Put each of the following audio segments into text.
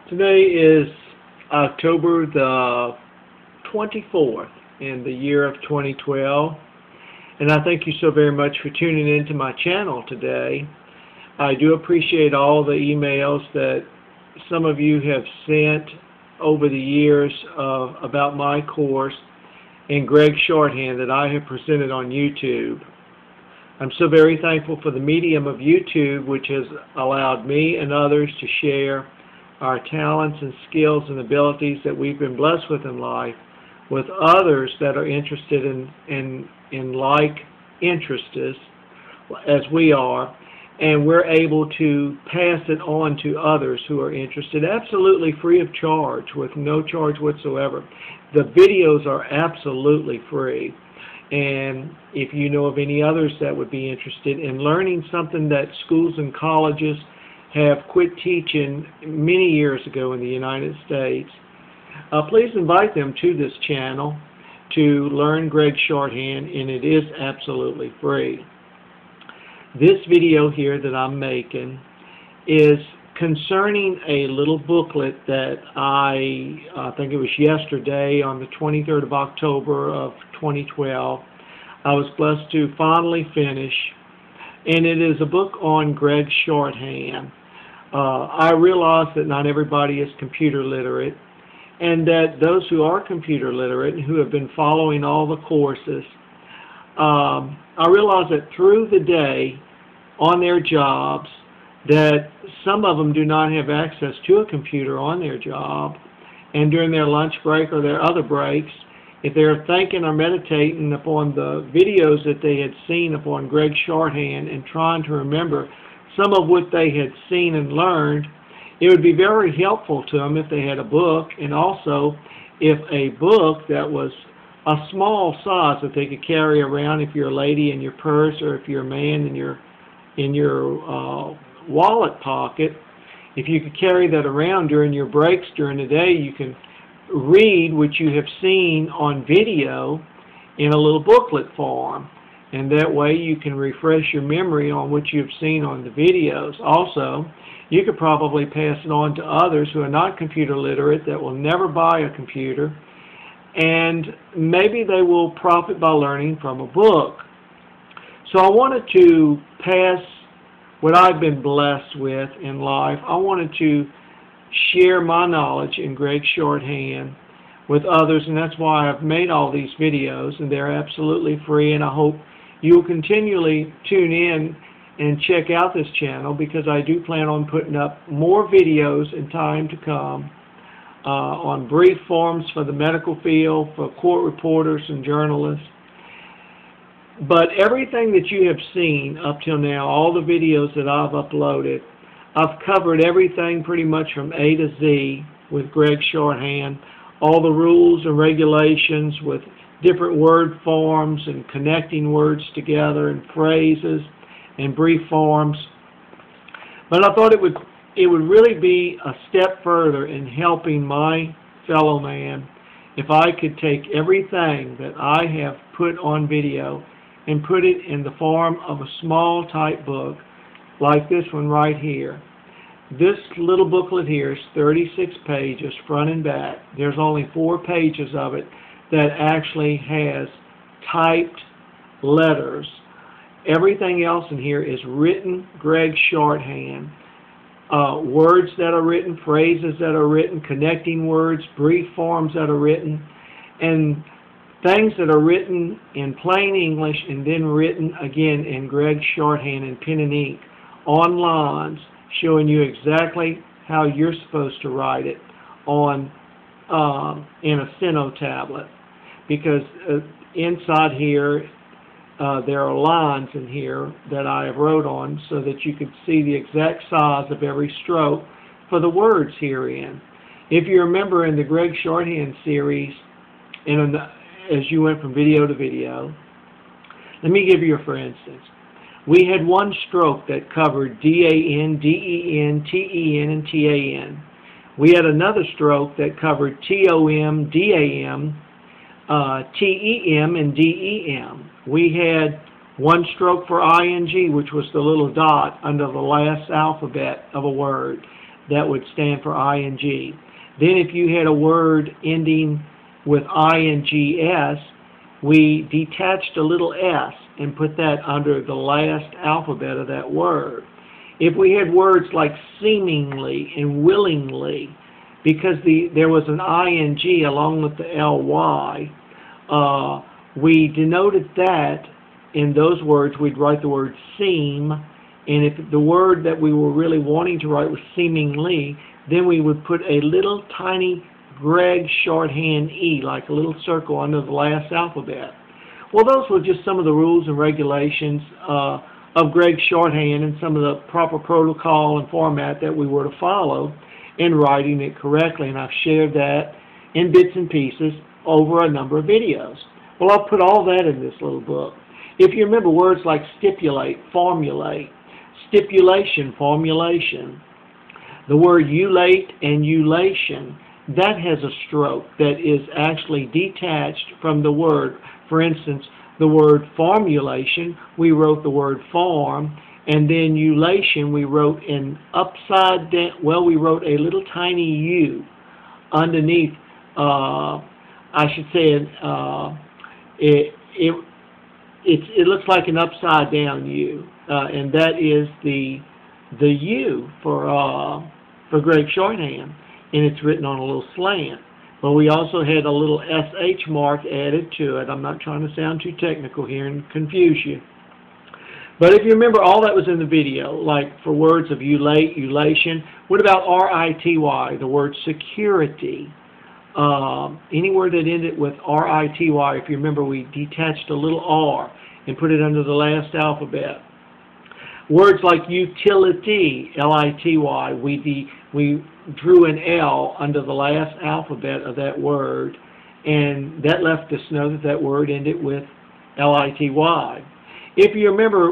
Today is October the 24th in the year of 2012, and I thank you so very much for tuning into my channel today. I do appreciate all the emails that some of you have sent over the years about my course in Gregg Shorthand that I have presented on YouTube. I'm so very thankful for the medium of YouTube, which has allowed me and others to share our talents and skills and abilities that we've been blessed with in life with others that are interested in like interests as we are, and we're able to pass it on to others who are interested absolutely free of charge, with no charge whatsoever. The videos are absolutely free, and if you know of any others that would be interested in learning something that schools and colleges have quit teaching many years ago in the United States, please invite them to this channel to learn Gregg Shorthand, and it is absolutely free. This video here that I'm making is concerning a little booklet that I think it was yesterday on the 23rd of October of 2012 I was blessed to finally finish, and it is a book on Gregg Shorthand. I realize that not everybody is computer literate, and that those who are computer literate and who have been following all the courses, I realize that through the day on their jobs that some of them do not have access to a computer on their job, and during their lunch break or their other breaks, if they're thinking or meditating upon the videos that they had seen upon Gregg Shorthand and trying to remember some of what they had seen and learned, it would be very helpful to them if they had a book, and also if a book that was a small size that they could carry around if you're a lady in your purse, or if you're a man in your wallet pocket. If you could carry that around during your breaks during the day, you can read what you have seen on video in a little booklet form, and that way you can refresh your memory on what you've seen on the videos. Also, you could probably pass it on to others who are not computer literate, that will never buy a computer, and maybe they will profit by learning from a book. So I wanted to pass what I've been blessed with in life. I wanted to share my knowledge in Gregg Shorthand with others, and that's why I've made all these videos, and they're absolutely free, and I hope you'll continually tune in and check out this channel, because I do plan on putting up more videos in time to come on brief forms for the medical field, for court reporters and journalists. But everything that you have seen up till now, all the videos that I've uploaded, I've covered everything pretty much from A to Z with Gregg Shorthand, all the rules and regulations with different word forms and connecting words together and phrases and brief forms. But I thought it would really be a step further in helping my fellow man if I could take everything that I have put on video and put it in the form of a small type book like this one right here. This little booklet here is 36 pages front and back. There's only 4 pages of it that actually has typed letters. Everything else in here is written Gregg Shorthand. Words that are written, phrases that are written, connecting words, brief forms that are written, and things that are written in plain English and then written again in Gregg Shorthand in pen and ink on lines, showing you exactly how you're supposed to write it on in a steno tablet. Because inside here there are lines in here that I have wrote on so that you could see the exact size of every stroke for the words herein. If you remember in the Gregg Shorthand series, and as you went from video to video, let me give you a for instance. We had one stroke that covered D-A-N, D-E-N, T-E-N, and T-A-N. We had another stroke that covered T-O-M, D-A-M, T-E-M, and D-E-M. We had one stroke for I-N-G, which was the little dot under the last alphabet of a word. that would stand for ing. Then if you had a word ending with ings, we detached a little s and put that under the last alphabet of that word. If we had words like seemingly and willingly, because there was an ing along with the ly, we denoted that in those words. We'd write the word seem, and if the word that we were really wanting to write was seemingly, then we would put a little tiny Gregg Shorthand E, like a little circle under the last alphabet. Well, those were just some of the rules and regulations of Gregg Shorthand and some of the proper protocol and format that we were to follow in writing it correctly, and I've shared that in bits and pieces over a number of videos. Well, I'll put all that in this little book. If you remember words like stipulate, formulate, stipulation, formulation, the word ulate and ulation, that has a stroke that is actually detached from the word. For instance, the word formulation, we wrote the word form, and then ulation, we wrote an upside down, well, we wrote a little tiny U underneath, I should say, it looks like an upside down U, and that is the U for Gregg Shorthand, and it's written on a little slant. But we also had a little SH mark added to it. I'm not trying to sound too technical here and confuse you. But if you remember, all that was in the video, like for words of ulate, ulation. What about R-I-T-Y, the word security? Any word that ended with R-I-T-Y, if you remember, we detached a little R and put it under the last alphabet. Words like utility, L-I-T-Y, we drew an L under the last alphabet of that word, and that left us know that that word ended with L-I-T-Y. If you remember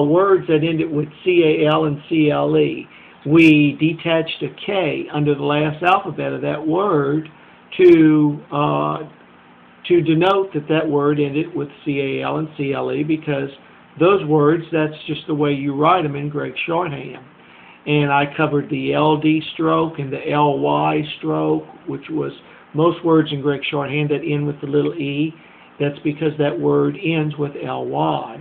words that ended with C-A-L and C-L-E, we detached a K under the last alphabet of that word to denote that that word ended with C-A-L and C-L-E, because those words, that's just the way you write them in Gregg Shorthand. And I covered the LD stroke and the LY stroke, which was most words in Gregg Shorthand that end with the little e. That's because that word ends with LY.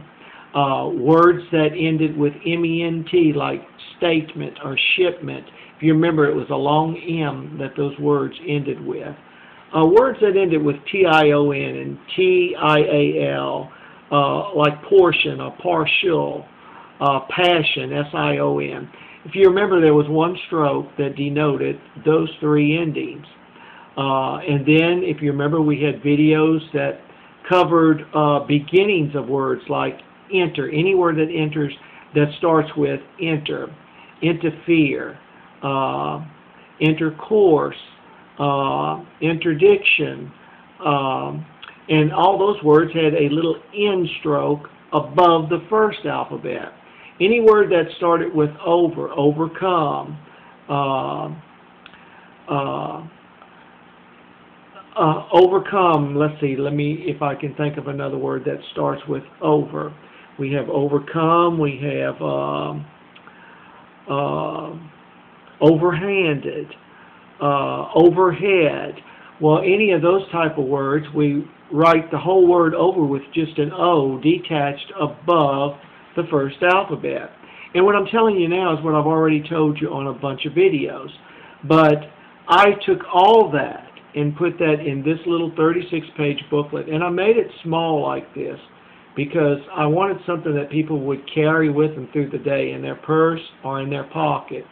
Words that ended with MENT, like statement or shipment, if you remember, it was a long M that those words ended with. Words that ended with TION and TIAL, like portion or partial, passion, SION. If you remember, there was one stroke that denoted those three endings. And then, if you remember, we had videos that covered beginnings of words like enter, any word that enters that starts with enter, interfere, intercourse, interdiction, and all those words had a little N stroke above the first alphabet. Any word that started with over, overcome, overcome, let's see, if I can think of another word that starts with over. We have overcome, we have overhanded, overhead. Well, any of those type of words, we write the whole word over with just an O detached above the first alphabet. And what I'm telling you now is what I've already told you on a bunch of videos. But I took all that and put that in this little 36-page booklet, and I made it small like this because I wanted something that people would carry with them through the day in their purse or in their pocket,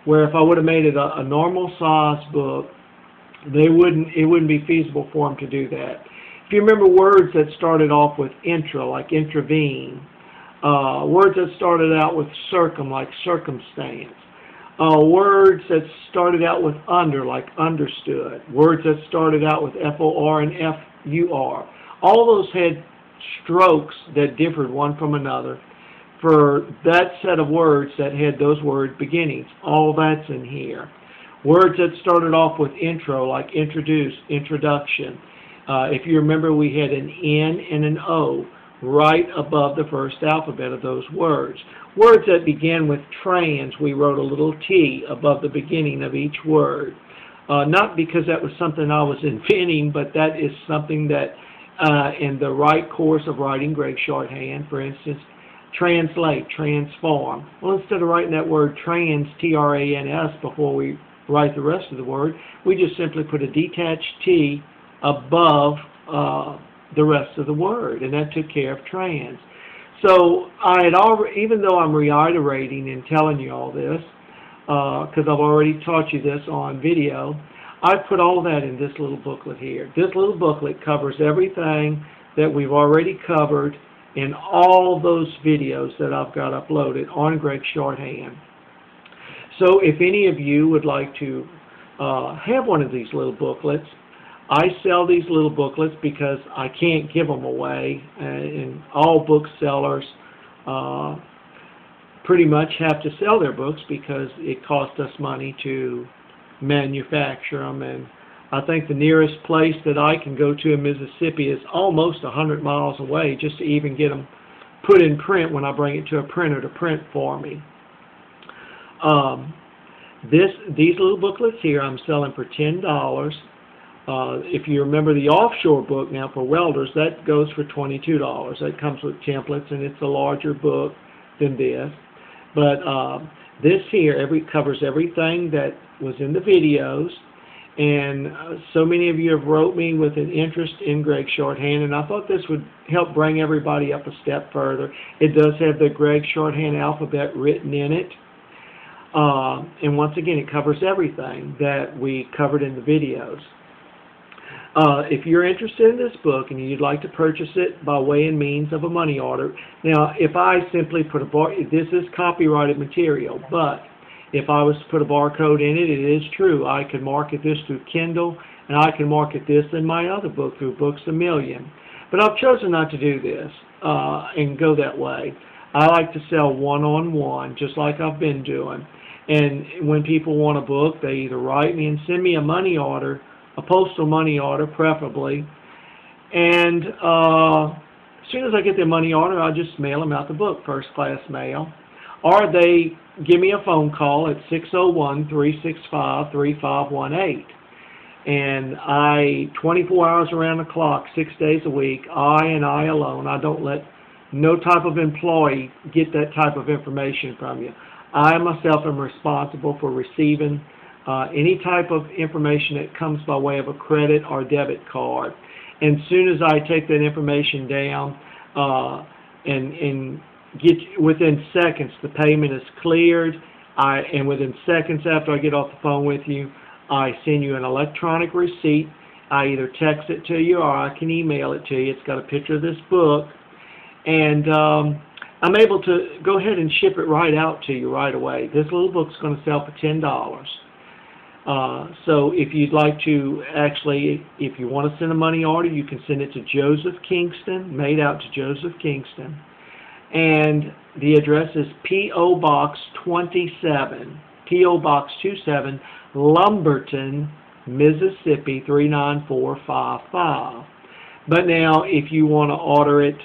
where if I would have made it a normal size book, it wouldn't be feasible for them to do that. If you remember words that started off with intra, like intervene, words that started out with circum, like circumstance, words that started out with under, like understood, words that started out with FOR and FUR, all those had strokes that differed one from another for that set of words that had those word beginnings. All that's in here. Words that started off with intro, like introduce, introduction. If you remember, we had an N and an O right above the first alphabet of those words. words that begin with trans, we wrote a little T above the beginning of each word. Not because that was something I was inventing, but that is something that in the right course of writing Gregg Shorthand, for instance, translate, transform. Well, instead of writing that word trans, T-R-A-N-S, before we write the rest of the word, we just simply put a detached T above the rest of the word, and that took care of trans. So I had already, even though I'm reiterating and telling you all this, because I've already taught you this on video, I put all that in this little booklet here. This little booklet covers everything that we've already covered in all those videos that I've got uploaded on Gregg Shorthand. So if any of you would like to have one of these little booklets, I sell these little booklets because I can't give them away, and all booksellers pretty much have to sell their books because it costs us money to manufacture them. And I think the nearest place that I can go to in Mississippi is almost 100 miles away just to even get them put in print when I bring it to a printer to print for me. These little booklets here I'm selling for $10. If you remember the offshore book now for welders, that goes for $22. That comes with templates, and it's a larger book than this. But this here covers everything that was in the videos, and so many of you have wrote me with an interest in Gregg Shorthand, and I thought this would help bring everybody up a step further. It does have the Gregg Shorthand alphabet written in it, and once again it covers everything that we covered in the videos. If you're interested in this book and you'd like to purchase it by way and means of a money order, now if I simply put this is copyrighted material, but if I was to put a barcode in it, it is true. I could market this through Kindle, and I can market this in my other book through Books A Million. But I've chosen not to do this and go that way. I like to sell one-on-one, just like I've been doing. And when people want a book, they either write me and send me a money order, a postal money order preferably, and as soon as I get their money order, I'll just mail them out the book, first class mail. Or they give me a phone call at 601-365-3518. And 24 hours around the clock, 6 days a week, I alone, I don't let no type of employee get that type of information from you. I myself am responsible for receiving any type of information that comes by way of a credit or debit card. And as soon as I take that information down and get within seconds, the payment is cleared. And within seconds after I get off the phone with you, I send you an electronic receipt. I either text it to you or I can email it to you. It's got a picture of this book. And I'm able to go ahead and ship it right out to you right away. This little book's going to sell for $10. So if you'd like to actually, if you want to send a money order, you can send it to Joseph Kingston, made out to Joseph Kingston. And the address is P.O. Box 27, P.O. Box 27, Lumberton, Mississippi 39455. But now, if you want to order it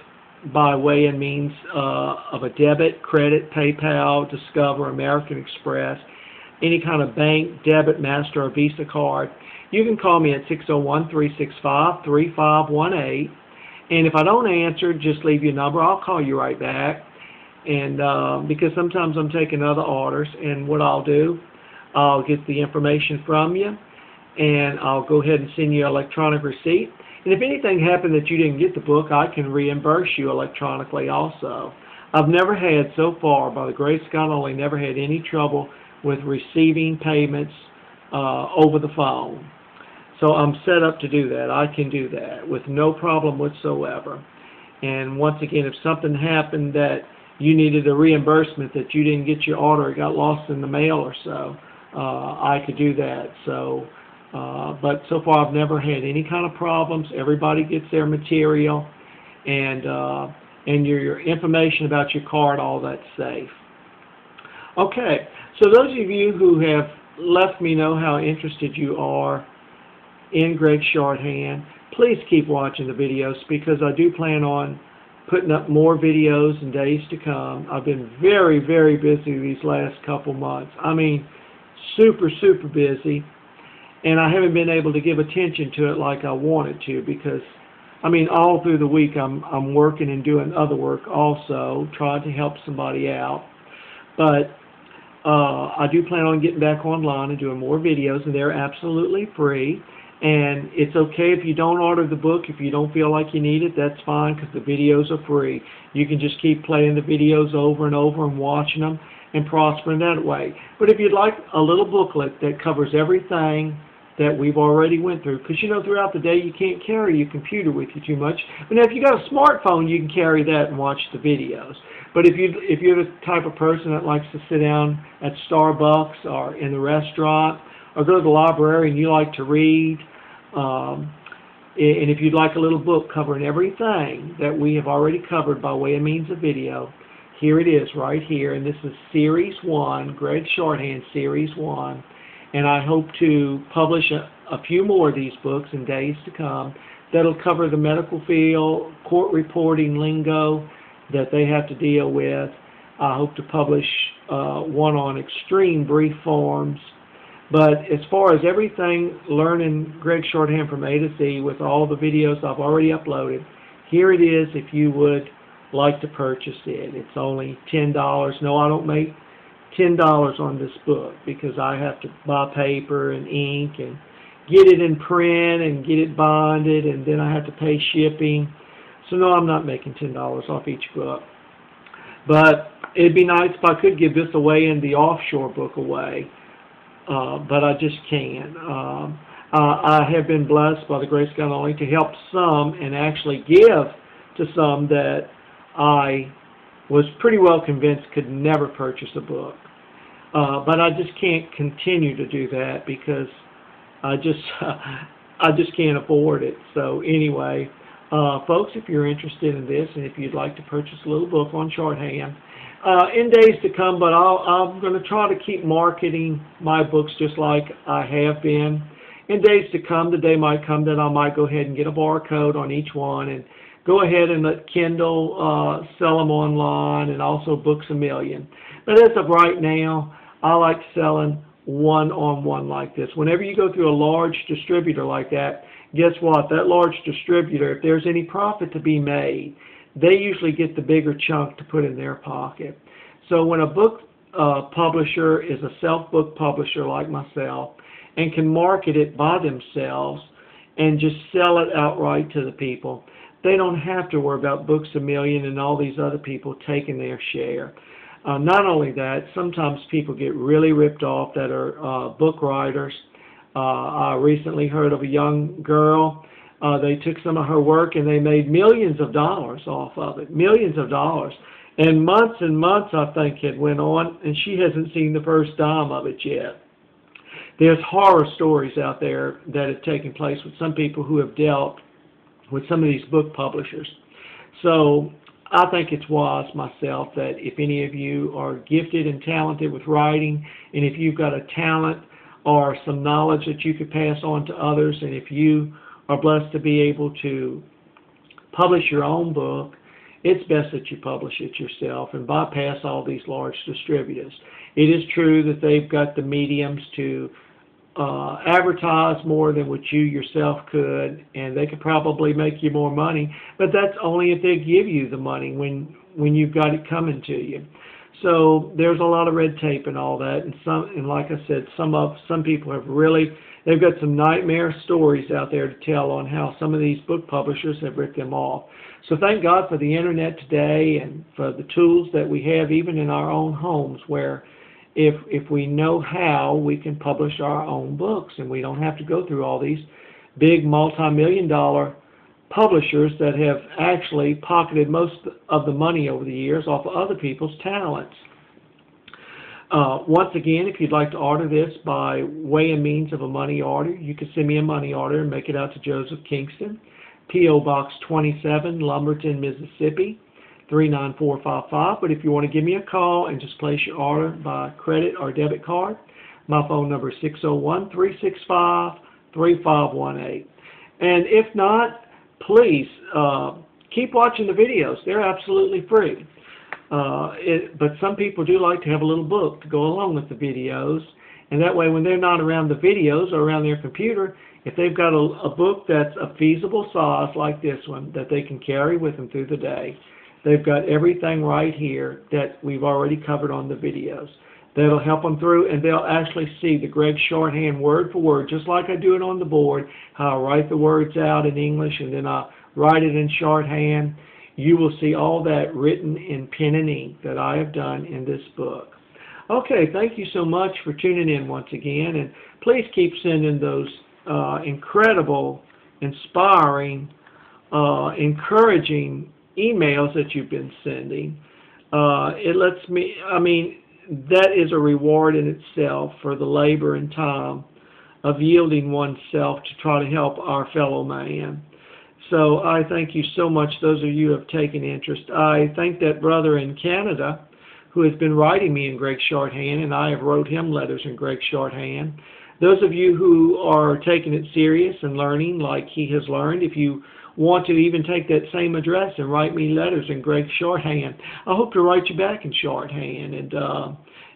by way and means of a debit, credit, PayPal, Discover, American Express, any kind of bank, debit, Master, or Visa card, you can call me at 601-365-3518. And if I don't answer, just leave your number. I'll call you right back. And because sometimes I'm taking other orders, and what I'll do, I'll get the information from you, and I'll go ahead and send you an electronic receipt. And if anything happened that you didn't get the book, I can reimburse you electronically also. I've never had, so far, by the grace of God only, never had any trouble with receiving payments over the phone. So I'm set up to do that. I can do that with no problem whatsoever. And once again, if something happened that you needed a reimbursement, that you didn't get your order, it got lost in the mail or so, I could do that. So, but so far I've never had any kind of problems. Everybody gets their material, and your information about your card, all that's safe. Okay, so those of you who have let me know how interested you are in Gregg Shorthand, please keep watching the videos, because I do plan on putting up more videos in days to come. I've been very, very busy these last couple months. I mean, super, super busy. And I haven't been able to give attention to it like I wanted to because, I mean, all through the week I'm working and doing other work also, trying to help somebody out. But I do plan on getting back online and doing more videos, and they're absolutely free. And it's okay if you don't order the book. If you don't feel like you need it, that's fine because the videos are free. You can just keep playing the videos over and over and watching them and prospering that way. But if you'd like a little booklet that covers everything that we've already went through, because you know throughout the day you can't carry your computer with you too much. But now if you got a smartphone, you can carry that and watch the videos. But if you're the type of person that likes to sit down at Starbucks or in the restaurant or go to the library and you like to read, and if you'd like a little book covering everything that we have already covered by way of means of video, here it is right here. And this is Series 1, Gregg Shorthand Series 1. And I hope to publish a few more of these books in days to come that'll cover the medical field, court reporting lingo that they have to deal with. I hope to publish one on extreme brief forms. But as far as everything, learning Gregg Shorthand from A to Z with all the videos I've already uploaded, here it is if you would like to purchase it. It's only $10. No, I don't make $10 on this book because I have to buy paper and ink and get it in print and get it bonded, and then I have to pay shipping. So no, I'm not making $10 off each book. But it'd be nice if I could give this away and the offshore book away. But I just can't. I have been blessed by the grace of God only to help some and actually give to some that I was pretty well convinced could never purchase a book. But I just can't continue to do that because I just can't afford it. So anyway, folks, if you're interested in this and if you'd like to purchase a little book on shorthand, in days to come, but I'm going to try to keep marketing my books just like I have been. In days to come, the day might come that I might go ahead and get a barcode on each one and go ahead and let Kindle sell them online and also Books A Million. But as of right now, I like selling one-on-one like this. Whenever you go through a large distributor like that, guess what? That large distributor, if there's any profit to be made, they usually get the bigger chunk to put in their pocket. So when a book publisher is a self-book publisher like myself and can market it by themselves and just sell it outright to the people, they don't have to worry about Books A Million and all these other people taking their share. Not only that, sometimes people get really ripped off that are book writers. I recently heard of a young girl. They took some of her work and they made millions of dollars off of it, millions of dollars. And months, I think, had went on, and she hasn't seen the first dime of it yet. There's horror stories out there that have taken place with some people who have dealt with some of these book publishers. So I think it's wise myself that if any of you are gifted and talented with writing, and if you've got a talent or some knowledge that you could pass on to others, and if you are blessed to be able to publish your own book, it's best that you publish it yourself and bypass all these large distributors. It is true that they've got the mediums to advertise more than what you yourself could, and they could probably make you more money, but that's only if they give you the money when you've got it coming to you. So there's a lot of red tape and all that, and like I said, some people have they've got some nightmare stories out there to tell on how some of these book publishers have ripped them off. So thank God for the internet today and for the tools that we have even in our own homes, where if we know how, we can publish our own books and we don't have to go through all these big multi-million-dollar publishers that have actually pocketed most of the money over the years off of other people's talents. Once again, if you'd like to order this by way and means of a money order, you can send me a money order and make it out to Joseph Kingston, P.O. Box 27, Lumberton, Mississippi, 39455. But if you want to give me a call and just place your order by credit or debit card, my phone number is 601-365-3518. And if not, please keep watching the videos. They're absolutely free. But some people do like to have a little book to go along with the videos, and that way when they're not around the videos or around their computer, if they've got a book that's a feasible size like this one that they can carry with them through the day, they've got everything right here that we've already covered on the videos. That'll help them through, and they'll actually see the Gregg Shorthand word for word, just like I do it on the board, how I write the words out in English and then I write it in shorthand. You will see all that written in pen and ink that I have done in this book. Okay, thank you so much for tuning in once again, and please keep sending those incredible, inspiring, encouraging emails that you've been sending. It lets me, that is a reward in itself for the labor and time of yielding oneself to try to help our fellow man. So I thank you so much, those of you who have taken interest. I thank that brother in Canada who has been writing me in Gregg Shorthand, and I have wrote him letters in Gregg Shorthand. Those of you who are taking it serious and learning like he has learned, if you want to even take that same address and write me letters in Gregg Shorthand, I hope to write you back in shorthand. And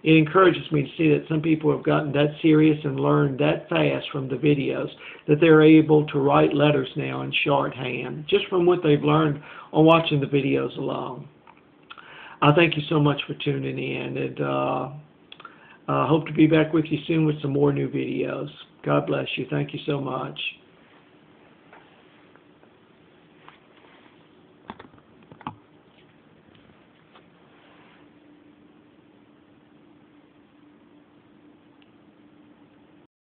it encourages me to see that some people have gotten that serious and learned that fast from the videos that they're able to write letters now in shorthand, just from what they've learned on watching the videos alone. I thank you so much for tuning in, and I hope to be back with you soon with some more new videos. God bless you. Thank you so much.